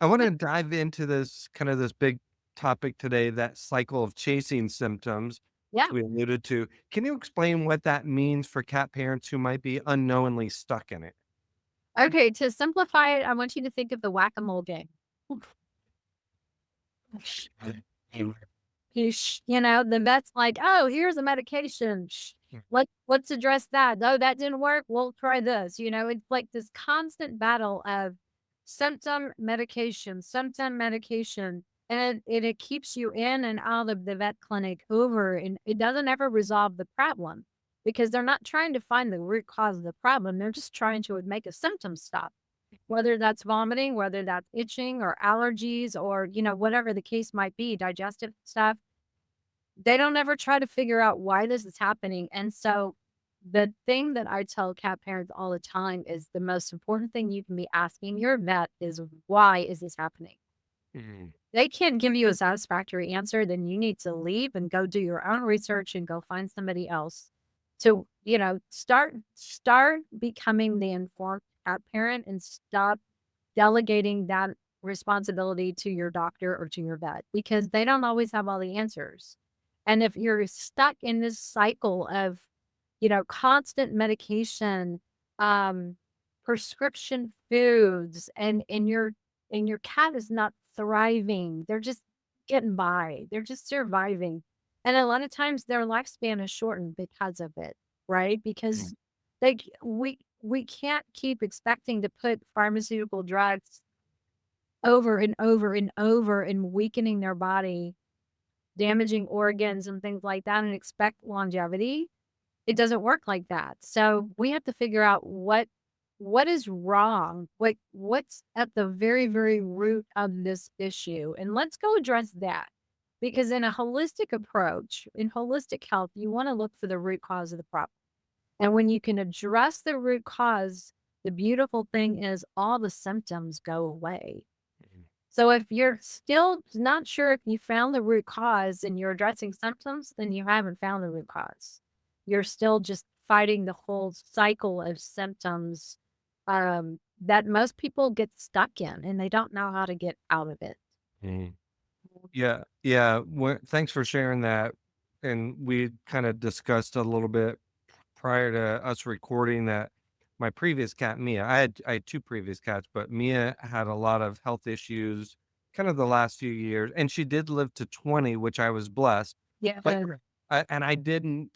I want to dive into this kind of this big topic today, that cycle of chasing symptoms, which Yeah. we alluded to. Can you explain what that means for cat parents who might be unknowingly stuck in it? Okay, to simplify it, I want you to think of the whack-a-mole game. The vet's like, "Oh, here's a medication. Let's address that. Oh, that didn't work. We'll try this." It's like this constant battle of symptom medication, and it keeps you in and out of the vet clinic over, and it doesn't ever resolve the problem because they're not trying to find the root cause of the problem. They're just trying to make a symptom stop. Whether that's vomiting, whether that's itching or allergies or, whatever the case might be, digestive stuff, they don't ever try to figure out why this is happening. And so the thing that I tell cat parents all the time is the most important thing you can be asking your vet is, why is this happening? Mhm. They can't give you a satisfactory answer, then you need to leave and go do your own research and go find somebody else to, start becoming the informed cat parent and stop delegating that responsibility to your doctor or to your vet because they don't always have all the answers. And if you're stuck in this cycle of, constant medication, um, prescription foods, and your cat is not thriving, they're just getting by, they're just surviving. And a lot of times their lifespan is shortened because of it, right? Mm. Because we can't keep expecting to put pharmaceutical drugs over and over and over and weakening their body, damaging organs and things like that and expect longevity. It doesn't work like that. So we have to figure out what is wrong, what's at the very, very root of this issue. And let's go address that. Because in a holistic approach, in holistic health, you want to look for the root cause of the problem. And when you can address the root cause, the beautiful thing is all the symptoms go away. Mhm. So if you're still not sure if you found the root cause and you're addressing symptoms, then you haven't found the root cause. You're still just fighting the whole cycle of symptoms that most people get stuck in and they don't know how to get out of it. Mhm. Yeah, yeah. Thanks for sharing that. And we kind of discussed a little bit prior to us recording that my previous cat, Mia, I had two previous cats, but Mia had a lot of health issues kind of the last few years, and she did live to 20, which I was blessed. Yeah. But I didn't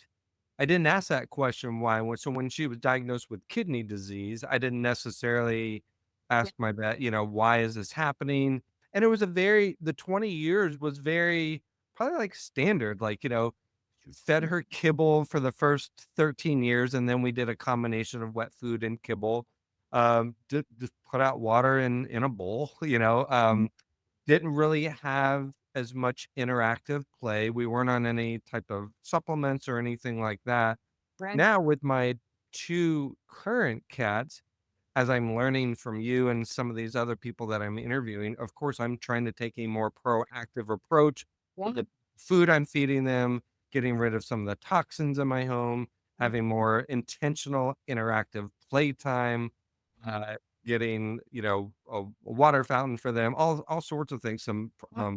ask that question why. So when she was diagnosed with kidney disease, I didn't necessarily Yeah. ask my vet, why is this happening? And it was the 20 years was very probably like standard, like, fed her kibble for the first 13 years, and then we did a combination of wet food and kibble. Just put out water in a bowl, Mhm. didn't really have as much interactive play. We weren't on any type of supplements or anything like that. Right. Now with my 2 current cats, as I'm learning from you and some of these other people that I'm interviewing, of course, I'm trying to take a more proactive approach with Yeah. the food I'm feeding them, getting rid of some of the toxins in my home, Mhm. having more intentional interactive playtime, uh, getting, a water fountain for them, all sorts of things, some Yeah.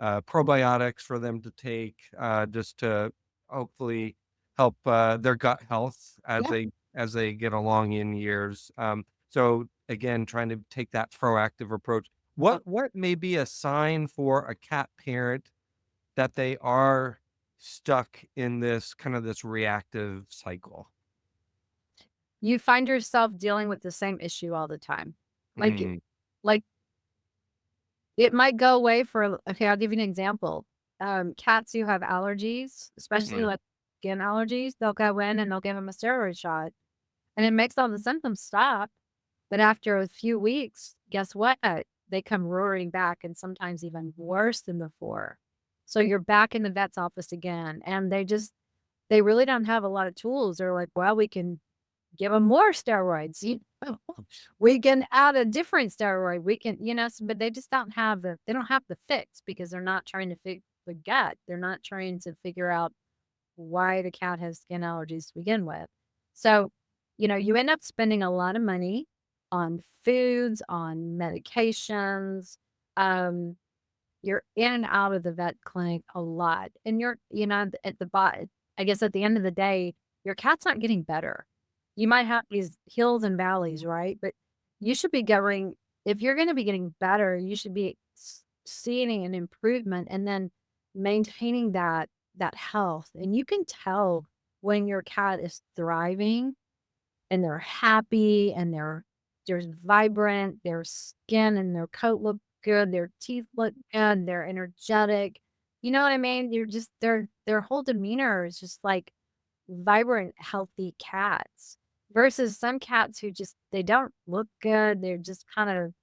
probiotics for them to take, just to hopefully help, their gut health Yeah. as they get along in years. So again, trying to take that proactive approach. What may be a sign for a cat parent that they are stuck in this kind of this reactive cycle? You find yourself dealing with the same issue all the time. Like, Mm, like it might go away okay, I'll give you an example. Cats who have allergies, especially mm, like skin allergies, they'll go in and they'll give them a steroid shot and it makes all the symptoms stop. But after a few weeks, guess what? They come roaring back and sometimes even worse than before. So you're back in the vet's office again. And they really don't have a lot of tools. They're like, well, we can give them more steroids. We can add a different steroid. We can, but they just they don't have the fix because they're not trying to fix the gut. They're not trying to figure out why the cat has skin allergies to begin with. So, you end up spending a lot of money on foods, on medications. Um, you're in and out of the vet clinic a lot, and at the I guess at the end of the day, your cat's not getting better. You might have these hills and valleys, right? But you should be going if you're gonna be getting better, you should be seeing an improvement and then maintaining that health. And you can tell when your cat is thriving and they're happy and they're vibrant, their skin and their coat look good, their teeth look good, they're energetic. You know what I mean? You're just their whole demeanor is just like vibrant, healthy cats versus some cats who just they don't look good. They're just kind of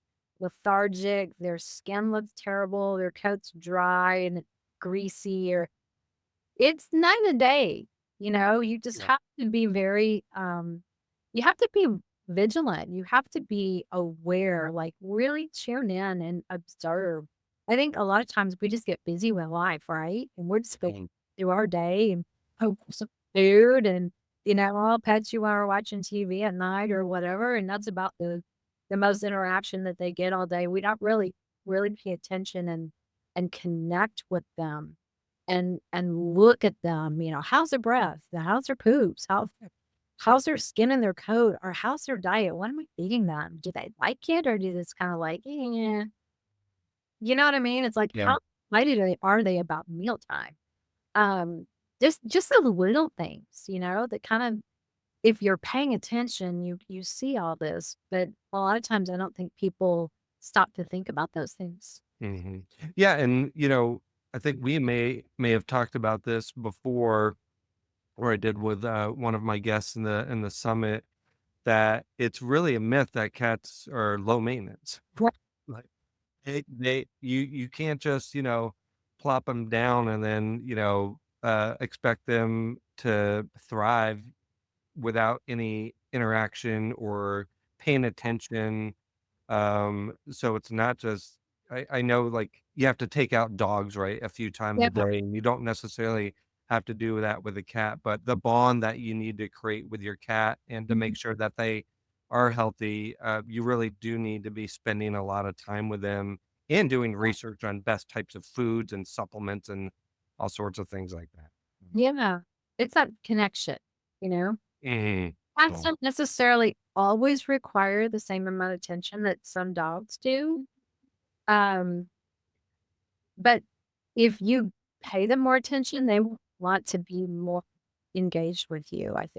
lethargic. Their skin looks terrible. Their coat's dry and greasy or it's night and day, you just Yeah. have to be very, you have to be vigilant, you have to be aware, like, really tune in and observe. I think a lot of times we just get busy with life, right? And we're just going Mhm. through our day and hope for some food and, I'll pet you while we're watching TV at night or whatever, and that's about the most interaction that they get all day. We don't really pay attention and connect with them and look at them, how's their breath? How's their poops? How's their skin and their coat? Or how's their diet? What am I feeding them? Do they like it or do this kind of like, eh? You know what I mean? It's like Yeah. how excited are they about mealtime? Um, just the little things, that kind of if you're paying attention, you see all this. But a lot of times I don't think people stop to think about those things. Mhm. Yeah, and, I think we may have talked about this before, or I did with, one of my guests in the summit, that it's really a myth that cats are low maintenance. Right. Like, you can't just, plop them down and then, expect them to thrive without any interaction or paying attention. So it's not just I know, like, you have to take out dogs, right, a few times Yeah. a day, and you don't necessarily have to do that with a cat, but the bond that you need to create with your cat and to make sure that they are healthy, you really do need to be spending a lot of time with them and doing research on best types of foods and supplements and all sorts of things like that. Yeah. It's that connection, you know? Mhm. Cats Cool. don't necessarily always require the same amount of attention that some dogs do. Um, but if you pay them more attention, they will want to be more engaged with you, I think.